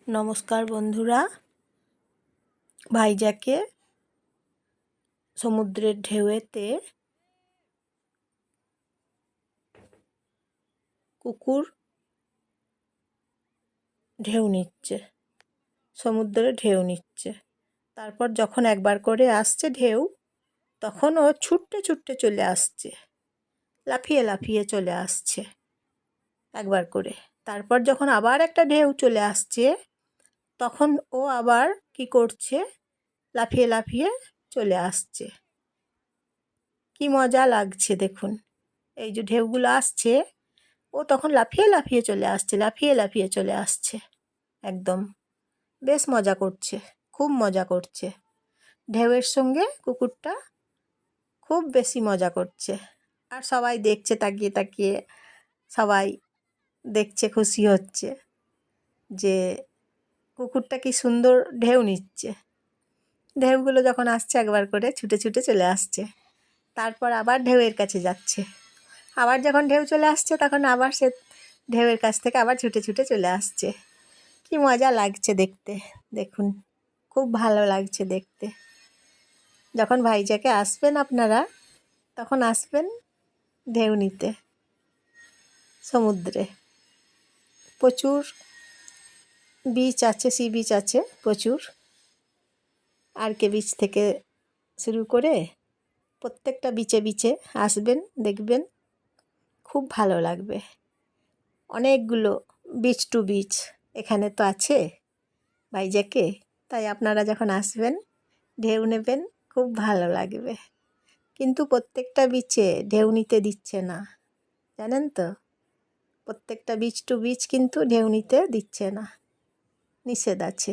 নমস্কার বন্ধুরা, ভাইজ্যাকে সমুদ্রের ঢেউতে কুকুর ঢেউ নিচ্ছে, সমুদ্রে ঢেউ নিচ্ছে। তারপর যখন একবার করে আসছে ঢেউ, তখন ও ছুটতে ছুটতে চলে আসছে, লাফিয়ে লাফিয়ে চলে আসছে একবার করে। তারপর যখন আবার একটা ঢেউ চলে আসছে, তখন ও আবার কি করছে, লাফিয়ে লাফিয়ে চলে আসছে। কি মজা লাগছে দেখুন, এই যে ঢেউগুলো আসছে, ও তখন লাফিয়ে লাফিয়ে চলে আসছে, লাফিয়ে লাফিয়ে চলে আসছে একদম। বেশ মজা করছে, খুব মজা করছে। ঢেউয়ের সঙ্গে কুকুরটা খুব বেশি মজা করছে। আর সবাই দেখছে, তাকিয়ে তাকিয়ে সবাই দেখছে, খুশি হচ্ছে যে কুকুরটা কি সুন্দর ঢেউ নিচ্ছে। ঢেউগুলো যখন আসছে একবার করে ছুটে ছুটে চলে আসছে, তারপর আবার ঢেউয়ের কাছে যাচ্ছে। আবার যখন ঢেউ চলে আসছে, তখন আবার সে ঢেউয়ের কাছ থেকে আবার ছুটে ছুটে চলে আসছে। কি মজা লাগছে দেখতে, দেখুন, খুব ভালো লাগছে দেখতে। যখন ভাইজ্যাকে আসবেন আপনারা, তখন আসবেন ঢেউ নিতে সমুদ্রে। প্রচুর বিচ আছে, সি বিচ আছে প্রচুর। আরকে বিচ থেকে শুরু করে প্রত্যেকটা বিচে বিচে আসবেন, দেখবেন খুব ভালো লাগবে। অনেকগুলো বিচ টু বিচ এখানে তো আছে ভাইজ্যাকে। তাই আপনারা যখন আসবেন ঢেউ নেবেন, খুব ভালো লাগবে। কিন্তু প্রত্যেকটা বিচে ঢেউ নিতে দিচ্ছে না, জানেন তো। প্রত্যেকটা বিচ টু বিচ কিন্তু ঢেউ নিতে দিচ্ছে না, নিষেধ আছে।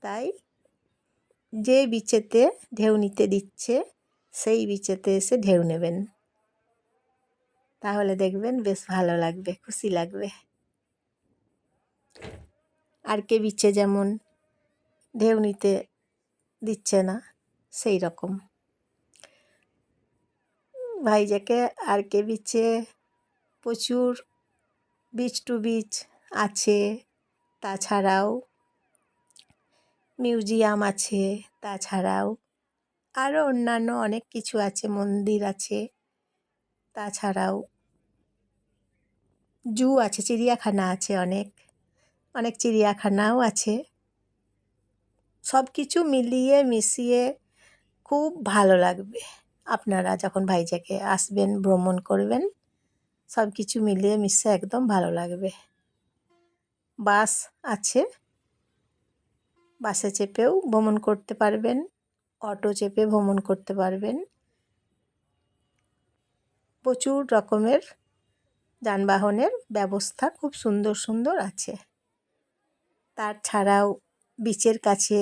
তাই যে বিচেতে ঢেউ নিতে দিচ্ছে, সেই বিচেতে এসে ঢেউ নেবেন, তাহলে দেখবেন বেশ ভালো লাগবে, খুশি লাগবে। আরকে বিচে যেমন ঢেউ নিতে দিচ্ছে না, সেই রকম ভাইজ্যাকে আরকে বিচে প্রচুর বিচ টু বিচ আছে। তাছাড়াও মিউজিয়াম আছে, তাছাড়াও আরও অন্যান্য অনেক কিছু আছে, মন্দির আছে। তাছাড়াও জু আছে, চিড়িয়াখানা আছে, অনেক অনেক চিড়িয়াখানাও আছে। সব কিছু মিলিয়ে মিশিয়ে খুব ভালো লাগবে। আপনারা যখন ভাইজ্যাকে আসবেন, ভ্রমণ করবেন, সব কিছু মিলিয়ে মিশে একদম ভালো লাগবে। বাস আছে, বাসে চেপেও ভ্রমণ করতে পারবেন, অটো চেপে ভ্রমণ করতে পারবেন। প্রচুর রকমের যানবাহনের ব্যবস্থা খুব সুন্দর সুন্দর আছে। তাছাড়াও বিচের কাছে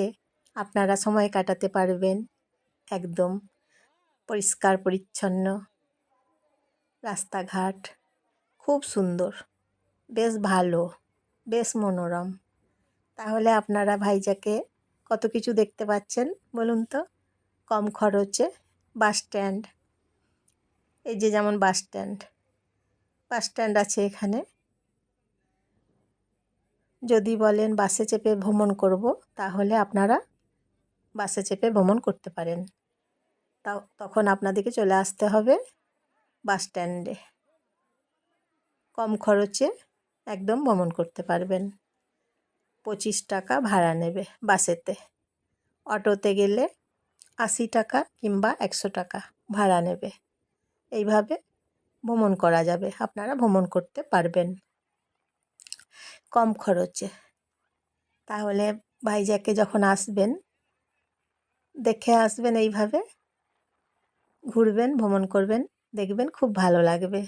আপনারা সময় কাটাতে পারবেন, একদম পরিষ্কার পরিচ্ছন্ন রাস্তাঘাট, খুব সুন্দর, বেশ ভালো, বেশ মনোরম। তাহলে আপনারা ভাইজ্যাকে কত কিছু দেখতে পাচ্ছেন বলুন তো, কম খরচে। বাস স্ট্যান্ড, এই যে যেমন বাস স্ট্যান্ড, বাস স্ট্যান্ড আছে এখানে। যদি বলেন বাসে চেপে ভ্রমণ করব, তাহলে আপনারা বাসে চেপে ভ্রমণ করতে পারেন। তখন আপনাদেরকে চলে আসতে হবে বাস স্ট্যান্ডে। কম খরচে একদম ভ্রমণ করতে পারবেন। 25 টাকা ভাড়া নেবে বাসেতে। অটোতে গেলে 80 টাকা কিংবা 100 টাকা ভাড়া নেবে। এইভাবে ভ্রমণ করা যাবে, আপনারা ভ্রমণ করতে পারবেন কম খরচে। তাহলে ভাইজ্যাকে যখন আসবেন, দেখে আসবেন, এইভাবে ঘুরবেন, ভ্রমণ করবেন, দেখবেন খুব ভালো লাগবে।